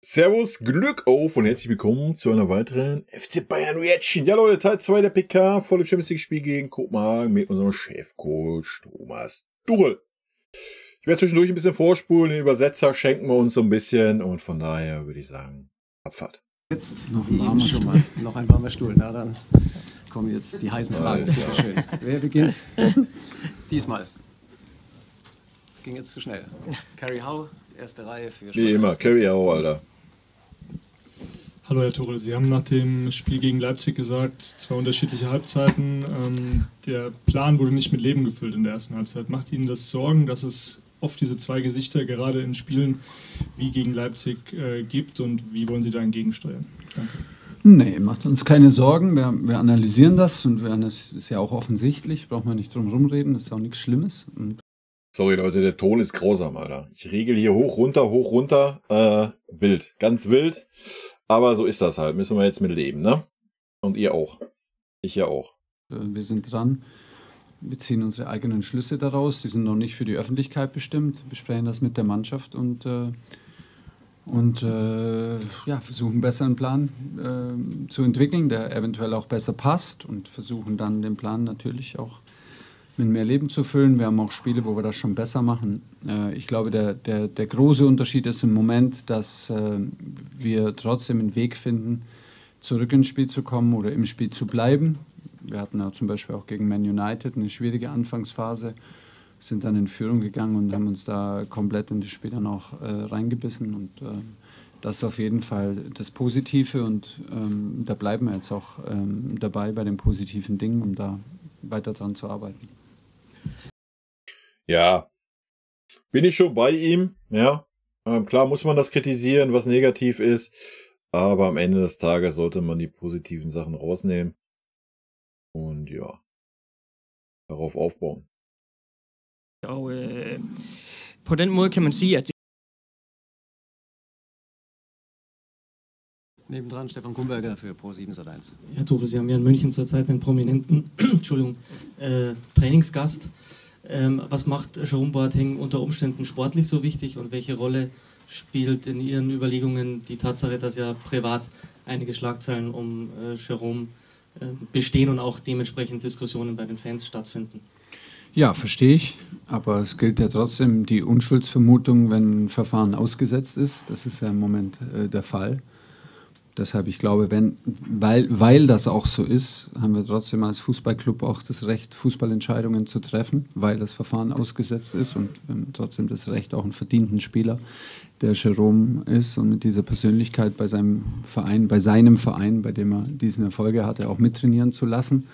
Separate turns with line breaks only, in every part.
Servus, Glück auf und herzlich willkommen zu einer weiteren FC Bayern Reaction. Ja Leute, Teil 2 der PK, voll im Champions League Spiel gegen Kopenhagen mit unserem Chefcoach Thomas Tuchel. Ich werde zwischendurch ein bisschen vorspulen, den Übersetzer schenken wir uns so ein bisschen und von daher würde ich sagen, Abfahrt.
Jetzt noch ein warmer Stuhl. Noch ein warmer Stuhl. Na dann kommen jetzt die heißen Fragen. Sehr schön. Wer beginnt? Diesmal. Ging jetzt zu schnell. Carrie Howe, erste Reihe für
Wie immer, Carrie Howe, Alter.
Hallo Herr Tuchel, Sie haben nach dem Spiel gegen Leipzig gesagt, 2 unterschiedliche Halbzeiten. Der Plan wurde nicht mit Leben gefüllt in der ersten Halbzeit. Macht Ihnen das Sorgen, dass es oft diese 2 Gesichter gerade in Spielen wie gegen Leipzig gibt und wie wollen Sie da entgegensteuern? Danke.
Nee, macht uns keine Sorgen. Wir analysieren das und das ist ja auch offensichtlich, braucht man nicht drum rumreden, das ist auch nichts Schlimmes.
Sorry Leute, der Ton ist grausam, Alter. Ich regel hier hoch, runter, wild, ganz wild. Aber so ist das halt, müssen wir jetzt mit leben, ne? Und ihr auch. Ich ja auch.
Wir sind dran, wir ziehen unsere eigenen Schlüsse daraus, die sind noch nicht für die Öffentlichkeit bestimmt, besprechen das mit der Mannschaft und versuchen besser einen Plan zu entwickeln, der eventuell auch besser passt und versuchen dann den Plan natürlich auch mit mehr Leben zu füllen. Wir haben auch Spiele, wo wir das schon besser machen. Ich glaube, der große Unterschied ist im Moment, dass wir trotzdem einen Weg finden, zurück ins Spiel zu kommen oder im Spiel zu bleiben. Wir hatten ja zum Beispiel auch gegen Man United eine schwierige Anfangsphase, sind dann in Führung gegangen und haben uns da komplett in das Spiel dann auch reingebissen. Und das ist auf jeden Fall das Positive und da bleiben wir jetzt auch dabei bei den positiven Dingen, um da weiter dran zu arbeiten.
Ja, bin ich schon bei ihm, ja. Klar muss man das kritisieren, was negativ ist, aber am Ende des Tages sollte man die positiven Sachen rausnehmen und ja, darauf aufbauen.
Og på den måde kan man sige, at
Nebendran Stefan Kumberger für Pro7 Sat.1.
Herr Tuchel, Sie haben ja in München zurzeit einen prominenten Trainingsgast. Was macht Jerome Boateng unter Umständen sportlich so wichtig und welche Rolle spielt in Ihren Überlegungen die Tatsache, dass ja privat einige Schlagzeilen um Jerome bestehen und auch dementsprechend Diskussionen bei den Fans stattfinden?
Ja, verstehe ich, aber es gilt ja trotzdem die Unschuldsvermutung, wenn ein Verfahren ausgesetzt ist. Das ist ja im Moment der Fall. Deshalb, ich glaube, weil das auch so ist, haben wir trotzdem als Fußballclub auch das Recht, Fußballentscheidungen zu treffen, weil das Verfahren ausgesetzt ist und wir haben trotzdem das Recht, auch einen verdienten Spieler, der Jerome ist und mit dieser Persönlichkeit bei seinem Verein, bei dem er diesen Erfolge hatte, auch mittrainieren zu lassen.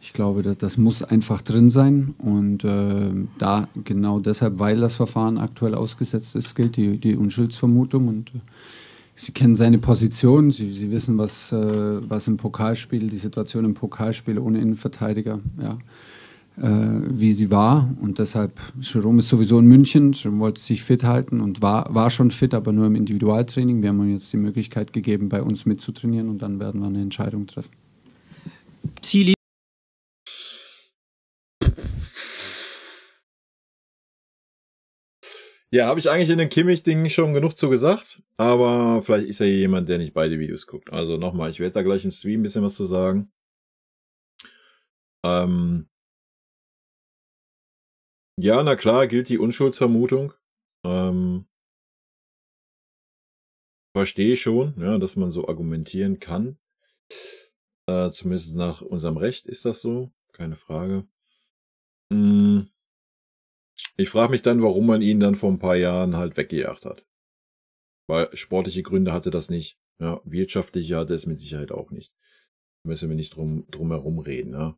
Ich glaube, das muss einfach drin sein und da genau deshalb, weil das Verfahren aktuell ausgesetzt ist, gilt die Unschuldsvermutung und Sie kennen seine Position, Sie wissen, was im Pokalspiel, die Situation im Pokalspiel ohne Innenverteidiger, ja, wie sie war. Und deshalb, Jerome ist sowieso in München, Jerome wollte sich fit halten und war schon fit, aber nur im Individualtraining. Wir haben ihm jetzt die Möglichkeit gegeben, bei uns mitzutrainieren und dann werden wir eine Entscheidung treffen.
Ziel.
Ja, habe ich eigentlich in den Kimmich-Ding schon genug zu gesagt, aber vielleicht ist ja jemand, der nicht beide Videos guckt. Also nochmal, ich werde da gleich im Stream ein bisschen was zu sagen. Ja, na klar, gilt die Unschuldsvermutung. Verstehe ich schon, ja, dass man so argumentieren kann. Zumindest nach unserem Recht ist das so, keine Frage. Ich frage mich dann, warum man ihn dann vor ein paar Jahren halt weggejagt hat. Weil sportliche Gründe hatte das nicht. Ja, wirtschaftliche hatte es mit Sicherheit auch nicht. Da müssen wir nicht drum herum reden. Ja.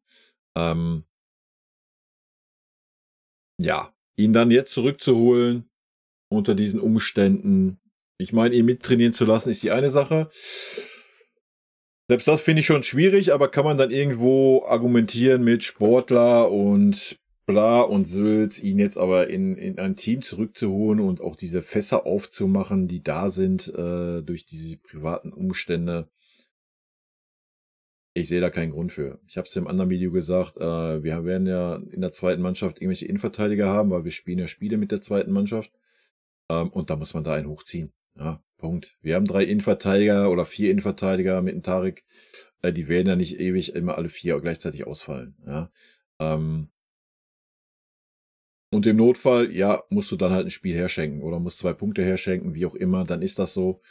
Ja, ihn dann jetzt zurückzuholen unter diesen Umständen. Ich meine, ihn mittrainieren zu lassen, ist die eine Sache. Selbst das finde ich schon schwierig, aber kann man dann irgendwo argumentieren mit Sportler und bla und Sülz, ihn jetzt aber in ein Team zurückzuholen und auch diese Fässer aufzumachen, die da sind durch diese privaten Umstände. Ich sehe da keinen Grund für. Ich habe es im anderen Video gesagt, wir werden ja in der zweiten Mannschaft irgendwelche Innenverteidiger haben, weil wir spielen ja Spiele mit der zweiten Mannschaft. Und da muss man da einen hochziehen. Ja, Punkt. Wir haben 3 Innenverteidiger oder 4 Innenverteidiger mit dem Tarek. Die werden ja nicht ewig immer alle 4 gleichzeitig ausfallen. Ja. Und im Notfall, ja, musst du dann halt ein Spiel herschenken oder musst 2 Punkte herschenken, wie auch immer, dann ist das so.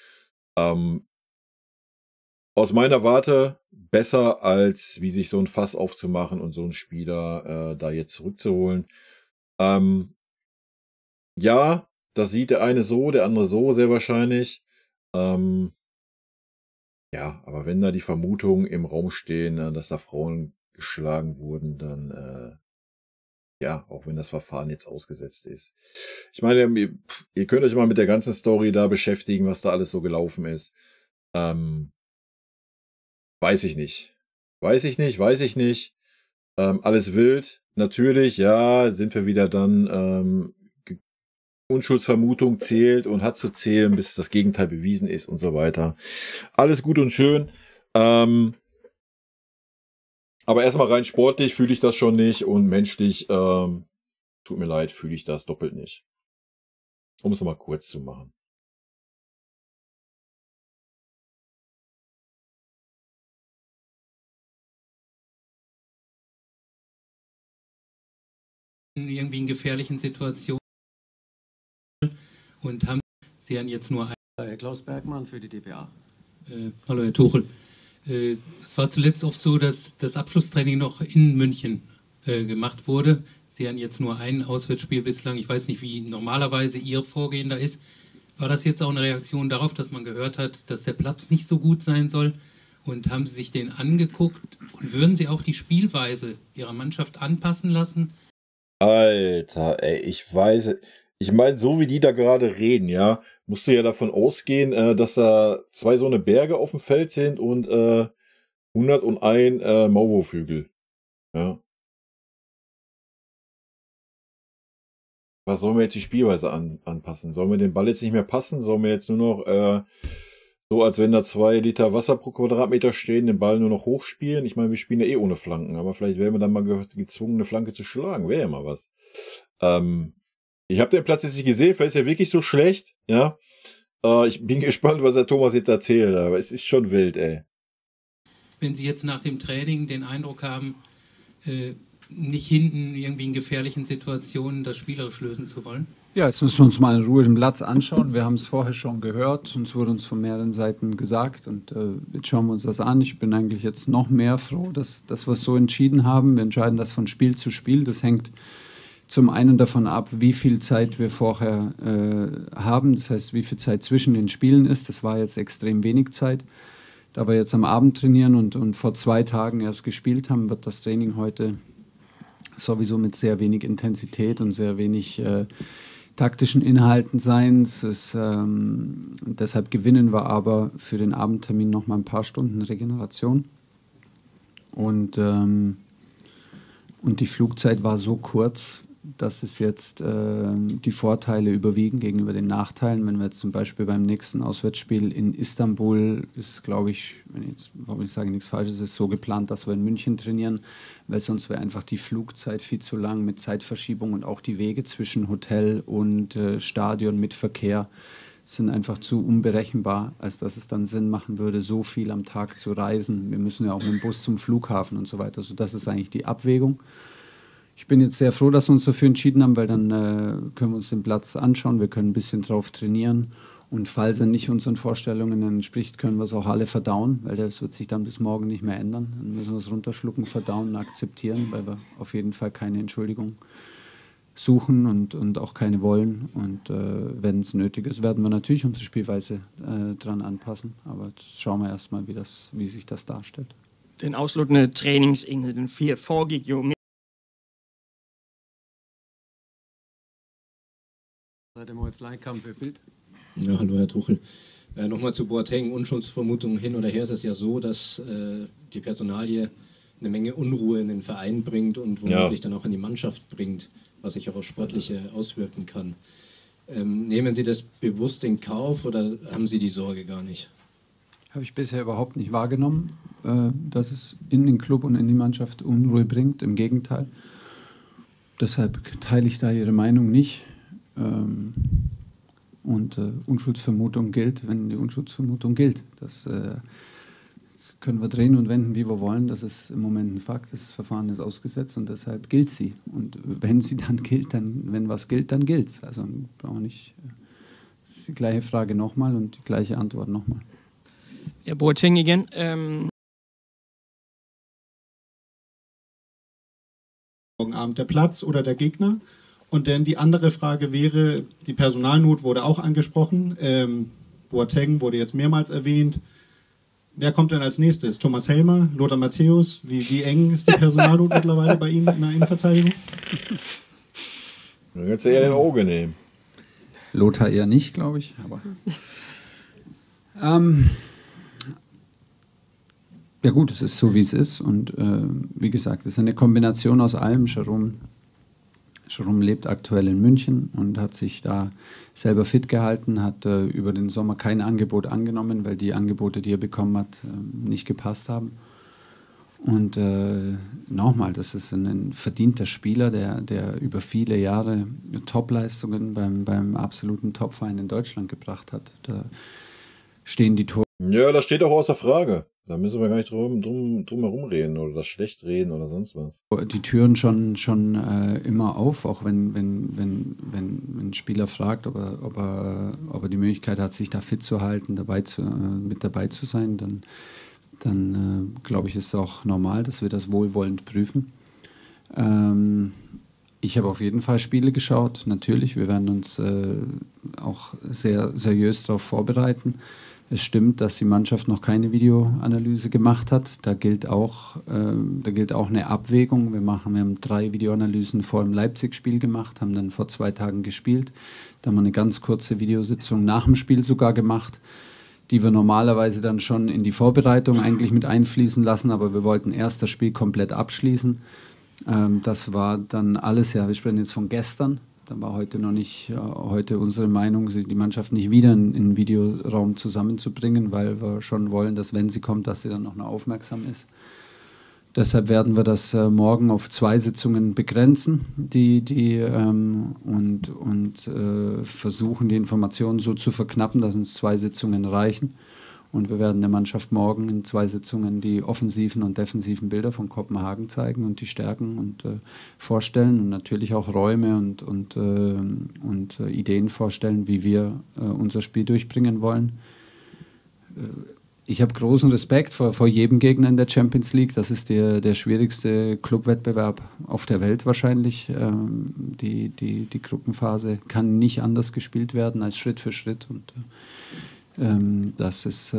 Aus meiner Warte besser, als wie sich so ein Fass aufzumachen und so einen Spieler da jetzt zurückzuholen. Ja, das sieht der eine so, der andere so, sehr wahrscheinlich. Ja, aber wenn da die Vermutungen im Raum stehen, dass da Frauen geschlagen wurden, dann ja, auch wenn das Verfahren jetzt ausgesetzt ist. Ich meine, ihr könnt euch mal mit der ganzen Story da beschäftigen, was da alles so gelaufen ist. Weiß ich nicht. Weiß ich nicht. Alles wild. Natürlich, ja, sind wir wieder dann, Unschuldsvermutung zählt und hat zu zählen, bis das Gegenteil bewiesen ist und so weiter. Alles gut und schön. Aber erstmal rein sportlich fühle ich das schon nicht und menschlich, tut mir leid, fühle ich das doppelt nicht. Um es mal kurz zu machen.
Irgendwie in gefährlichen Situationen und haben sie dann jetzt nur
Herr Klaus Bergmann für die dpa.
Hallo Herr Tuchel. Es war zuletzt oft so, dass das Abschlusstraining noch in München gemacht wurde. Sie haben jetzt nur ein Auswärtsspiel bislang. Ich weiß nicht, wie normalerweise Ihr Vorgehen da ist. War das jetzt auch eine Reaktion darauf, dass man gehört hat, dass der Platz nicht so gut sein soll? Und haben Sie sich den angeguckt? Und würden Sie auch die Spielweise Ihrer Mannschaft anpassen lassen?
Alter, ey, ich meine, so wie die da gerade reden, ja, musst du ja davon ausgehen, dass da 2 so eine Berge auf dem Feld sind und 101 Maulwurfhügel. Ja. Was sollen wir jetzt die Spielweise anpassen? Sollen wir den Ball jetzt nicht mehr passen? Sollen wir jetzt nur noch so, als wenn da 2 Liter Wasser pro Quadratmeter stehen, den Ball nur noch hochspielen? Ich meine, wir spielen ja eh ohne Flanken, aber vielleicht wären wir dann mal gezwungen, eine Flanke zu schlagen. Wäre ja mal was. Ich habe den Platz jetzt nicht gesehen, vielleicht ist er wirklich so schlecht, ja. Ich bin gespannt, was der Thomas jetzt erzählt, aber es ist schon wild, ey.
Wenn Sie jetzt nach dem Training den Eindruck haben, nicht hinten irgendwie in gefährlichen Situationen das spielerisch lösen zu wollen?
Ja, jetzt müssen wir uns mal in Ruhe den Platz anschauen. Wir haben es vorher schon gehört und es wurde uns von mehreren Seiten gesagt und jetzt schauen wir uns das an. Ich bin eigentlich jetzt noch mehr froh, dass wir es so entschieden haben. Wir entscheiden das von Spiel zu Spiel. Das hängt zum einen davon ab, wie viel Zeit wir vorher haben, das heißt, wie viel Zeit zwischen den Spielen ist. Das war jetzt extrem wenig Zeit. Da wir jetzt am Abend trainieren und vor 2 Tagen erst gespielt haben, wird das Training heute sowieso mit sehr wenig Intensität und sehr wenig taktischen Inhalten sein. Deshalb gewinnen wir aber für den Abendtermin noch mal ein paar Stunden Regeneration. Und die Flugzeit war so kurz, dass es jetzt die Vorteile überwiegen gegenüber den Nachteilen. Wenn wir jetzt zum Beispiel beim nächsten Auswärtsspiel in Istanbul ist, glaube ich, warum ich sage nichts Falsches, ist so geplant, dass wir in München trainieren, weil sonst wäre einfach die Flugzeit viel zu lang mit Zeitverschiebung und auch die Wege zwischen Hotel und Stadion mit Verkehr sind einfach zu unberechenbar, als dass es dann Sinn machen würde, so viel am Tag zu reisen. Wir müssen ja auch mit dem Bus zum Flughafen und so weiter. Also das ist eigentlich die Abwägung. Ich bin jetzt sehr froh, dass wir uns dafür entschieden haben, weil dann können wir uns den Platz anschauen, wir können ein bisschen drauf trainieren und falls er nicht unseren Vorstellungen entspricht, können wir es auch alle verdauen, weil das wird sich dann bis morgen nicht mehr ändern. Dann müssen wir es runterschlucken, verdauen und akzeptieren, weil wir auf jeden Fall keine Entschuldigung suchen und auch keine wollen. Und wenn es nötig ist, werden wir natürlich unsere Spielweise dran anpassen. Aber jetzt schauen wir erstmal, wie sich das darstellt.
Den afsluttende træningsenhed, den 4, foregik jo mere.
Seid ihr mal jetzt Leihkampf für Bild?
Ja, hallo Herr Tuchel. Nochmal zu Boateng, Unschuldsvermutung hin oder her, ist es ja so, dass die Personalie eine Menge Unruhe in den Verein bringt und womöglich dann auch in die Mannschaft bringt, was sich auch auf Sportliche auswirken kann. Nehmen Sie das bewusst in Kauf oder haben Sie die Sorge gar nicht?
Habe ich bisher überhaupt nicht wahrgenommen, dass es in den Club und in die Mannschaft Unruhe bringt. Im Gegenteil. Deshalb teile ich da Ihre Meinung nicht. Und Unschuldsvermutung gilt, wenn die Unschuldsvermutung gilt. Das können wir drehen und wenden, wie wir wollen. Das ist im Moment ein Fakt. Das Verfahren ist ausgesetzt und deshalb gilt sie. Und wenn sie dann gilt, wenn was gilt, dann gilt es. Also brauchen wir nicht. Das ist die gleiche Frage nochmal und die gleiche Antwort nochmal.
Ja, Boateng igen.
Morgen Abend der Platz oder der Gegner? Und dann die andere Frage wäre, die Personalnot wurde auch angesprochen. Boateng wurde jetzt mehrmals erwähnt. Wer kommt denn als nächstes? Thomas Helmer, Lothar Matthäus? Wie eng ist die Personalnot mittlerweile bei Ihnen in der Innenverteidigung?
Dann kannst du eher den Auge nehmen.
Lothar eher nicht, glaube ich. Aber ja gut, es ist so, wie es ist. Und wie gesagt, es ist eine Kombination aus allem. Jerome lebt aktuell in München und hat sich da selber fit gehalten, hat über den Sommer kein Angebot angenommen, weil die Angebote, die er bekommen hat, nicht gepasst haben. Und nochmal, das ist ein verdienter Spieler, der über viele Jahre Topleistungen beim absoluten Topverein in Deutschland gebracht hat. Da stehen die Tore.
Ja, das steht auch außer Frage. Da müssen wir gar nicht drum herum reden oder das schlecht reden oder sonst was.
Die Türen schon immer auf, auch wenn ein Spieler fragt, ob er die Möglichkeit hat, sich da fit zu halten, mit dabei zu sein, dann glaube ich, ist es auch normal, dass wir das wohlwollend prüfen. Ich habe auf jeden Fall Spiele geschaut, natürlich. Wir werden uns auch sehr seriös darauf vorbereiten. Es stimmt, dass die Mannschaft noch keine Videoanalyse gemacht hat. Da gilt auch eine Abwägung. Wir haben 3 Videoanalysen vor dem Leipzig-Spiel gemacht, haben dann vor 2 Tagen gespielt. Da haben wir eine ganz kurze Videositzung nach dem Spiel sogar gemacht, die wir normalerweise dann schon in die Vorbereitung eigentlich mit einfließen lassen, aber wir wollten erst das Spiel komplett abschließen. Das war dann alles, ja, wir sprechen jetzt von gestern. Da war heute noch nicht unsere Meinung, die Mannschaft nicht wieder in den Videoraum zusammenzubringen, weil wir schon wollen, dass wenn sie kommt, dass sie dann noch aufmerksam ist. Deshalb werden wir das morgen auf 2 Sitzungen begrenzen und versuchen, die Informationen so zu verknappen, dass uns 2 Sitzungen reichen. Und wir werden der Mannschaft morgen in 2 Sitzungen die offensiven und defensiven Bilder von Kopenhagen zeigen und die Stärken und vorstellen und natürlich auch Räume und Ideen vorstellen, wie wir unser Spiel durchbringen wollen. Ich habe großen Respekt vor jedem Gegner in der Champions League. Das ist der schwierigste Clubwettbewerb auf der Welt wahrscheinlich. Die Gruppenphase kann nicht anders gespielt werden als Schritt für Schritt. Und das ist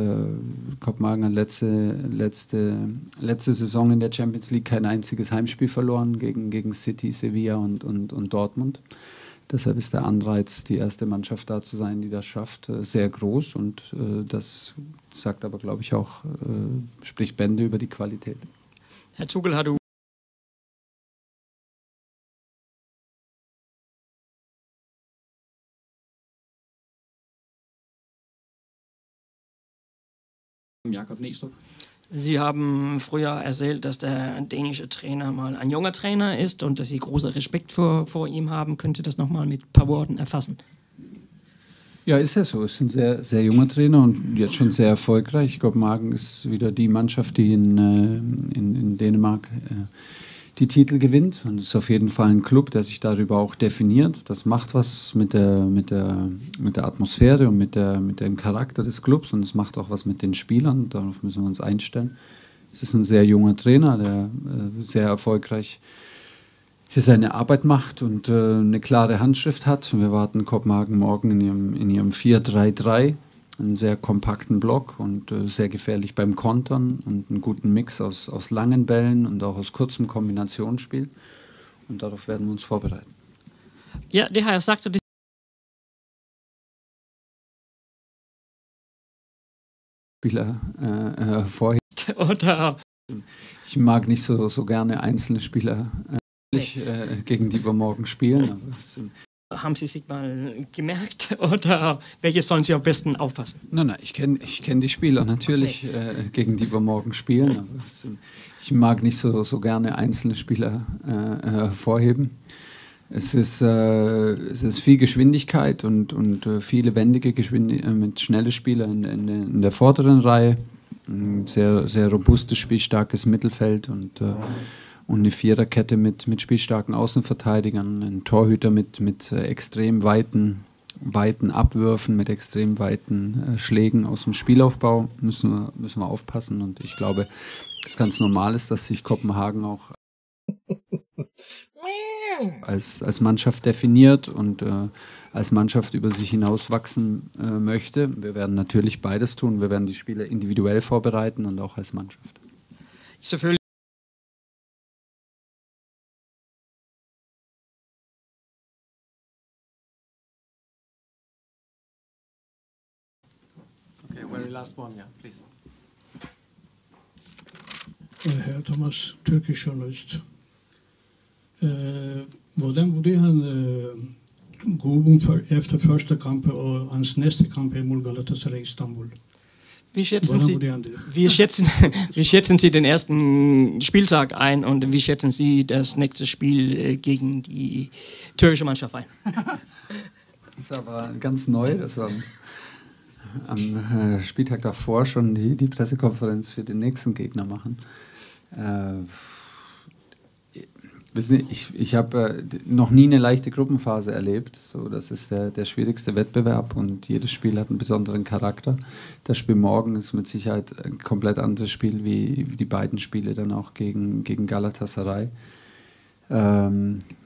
Kopenhagen hat letzte Saison in der Champions League kein einziges Heimspiel verloren gegen City, Sevilla und Dortmund. Deshalb ist der Anreiz, die erste Mannschaft da zu sein, die das schafft, sehr groß. Und das sagt aber, glaube ich, auch, spricht Bände über die Qualität.
Herr Tuchel, har du
Jakob Næstrup.
Sie haben früher erzählt, dass der dänische Trainer mal ein junger Trainer ist und dass Sie großen Respekt vor ihm haben. Können Sie das nochmal mit ein paar Worten erfassen?
Ja, ist ja so. Es ist ein sehr, sehr junger Trainer und jetzt schon sehr erfolgreich. Kopenhagen ist wieder die Mannschaft, die in Dänemark die Titel gewinnt. Und es ist auf jeden Fall ein Club, der sich darüber auch definiert. Das macht was mit der Atmosphäre und mit dem Charakter des Clubs. Und es macht auch was mit den Spielern. Darauf müssen wir uns einstellen. Es ist ein sehr junger Trainer, der sehr erfolgreich hier seine Arbeit macht und eine klare Handschrift hat. Wir warten Kopenhagen morgen in ihrem 4-3-3. Einen sehr kompakten Block und sehr gefährlich beim Kontern und einen guten Mix aus langen Bällen und auch aus kurzem Kombinationsspiel. Und darauf werden wir uns vorbereiten.
Ja, det har jeg sagt, og det
Spieler hervorhebt.
Oder
Ich mag nicht so gerne einzelne Spieler, gegen die wir morgen spielen. Aber
haben Sie sich mal gemerkt oder welche sollen Sie am besten aufpassen?
Nein, ich kenn die Spieler natürlich, gegen die wir morgen spielen. Aber ich mag nicht so gerne einzelne Spieler hervorheben. Es ist viel Geschwindigkeit und viele wendige mit schnelle Spieler in der vorderen Reihe. Ein sehr, sehr robustes, spielstarkes Mittelfeld und eine Viererkette mit spielstarken Außenverteidigern, ein Torhüter mit extrem weiten Abwürfen, mit extrem weiten Schlägen aus dem Spielaufbau. Müssen wir aufpassen. Und ich glaube, es ganz normal ist, dass sich Kopenhagen auch als Mannschaft definiert und als Mannschaft über sich hinaus wachsen möchte. Wir werden natürlich beides tun. Wir werden die Spiele individuell vorbereiten und auch als Mannschaft.
Selvfølgelig.
Okay, very last one, yeah, please.
Herr Thomas, Turkish journalist. Hvordan vurderer han gruppen efter første kamp og hans næste kamp mod Galatasaray Istanbul?
Wie schätzen Sie den ersten Spieltag ein und wie schätzen Sie das nächste Spiel gegen die türkische Mannschaft ein?
Das war ganz neu, das war am Spieltag davor schon die Pressekonferenz für den nächsten Gegner machen. Wissen Sie, ich habe noch nie eine leichte Gruppenphase erlebt. So, das ist der schwierigste Wettbewerb und jedes Spiel hat einen besonderen Charakter. Das Spiel morgen ist mit Sicherheit ein komplett anderes Spiel wie die beiden Spiele dann auch gegen Galatasaray.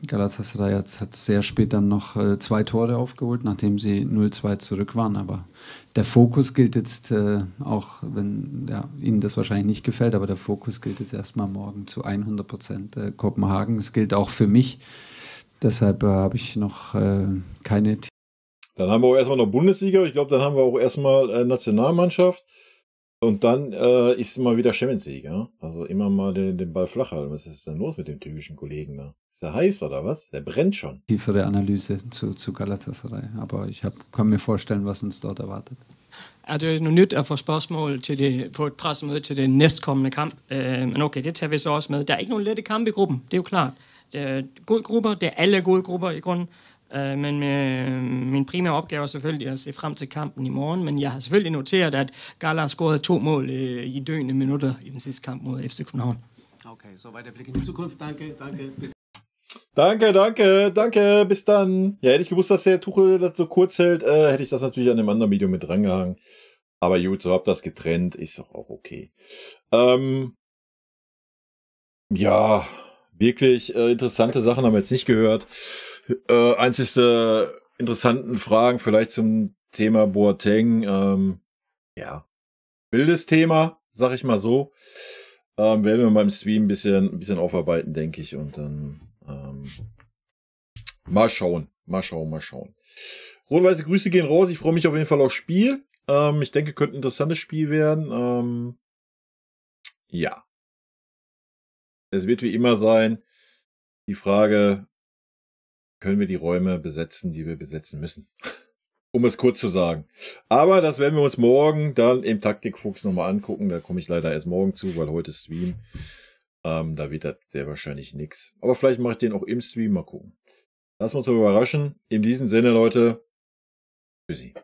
Galatasaray hat sehr spät dann noch 2 Tore aufgeholt, nachdem sie 0-2 zurück waren. Aber der Fokus gilt jetzt, auch wenn Ihnen das wahrscheinlich nicht gefällt, aber der Fokus gilt jetzt erstmal morgen zu 100% Kopenhagen. Es gilt auch für mich. Deshalb habe ich noch keine...
Dann haben wir auch erstmal noch Bundesliga. Ich glaube, dann haben wir auch erstmal Nationalmannschaft. Und dann ist mal wieder Champions League, ja? Also immer mal den Ball flach halten. Was ist denn los mit dem türkischen Kollegen da? Ist der heiß oder was? Der brennt schon.
Tiefere Analyse zu Galatasaray. Aber ich kan mir vorstellen, was uns dort erwartet.
Er det noget nyt at få spørgsmål på et pressemøde til den næstkommende kamp? Men okay, det tager vi så også med. Der er ikke nogen lette kampe i gruppen, det er jo klart. Det er gode grupper, det er alle gode grupper i grunden. Men min primære opgave er selvfølgelig at se frem til kampen i morgen, men jeg har selvfølgelig noteret, at Gala scorede 2 mål i døende minutter i den sidste kamp mod FC København.
Okay, so weiter Blick in die Zukunft. Danke.
Danke, bis dann. Ja, hätte ich gewusst, dass der Tuchel das so kurz hält, hätte ich das natürlich an dem anderen Video mit drangehangen. Aber gut, so habt das getrennt, ist doch auch okay. Ja, wirklich interessante Sachen haben wir jetzt nicht gehört. Einzigste interessanten Fragen vielleicht zum Thema Boateng. Ja, wildes Thema, sag ich mal so. Werden wir beim Stream ein bisschen aufarbeiten, denke ich. Und dann mal schauen. Rot-weiße Grüße gehen raus. Ich freue mich auf jeden Fall aufs Spiel. Ich denke, könnte ein interessantes Spiel werden. Ja. Es wird wie immer sein, die Frage, können wir die Räume besetzen, die wir besetzen müssen? Um es kurz zu sagen. Aber das werden wir uns morgen dann im Taktikfuchs nochmal angucken. Da komme ich leider erst morgen zu, weil heute ist Stream. Da wird das sehr wahrscheinlich nichts. Aber vielleicht mache ich den auch im Stream. Mal gucken. Lassen wir uns überraschen. In diesem Sinne, Leute. Tschüssi.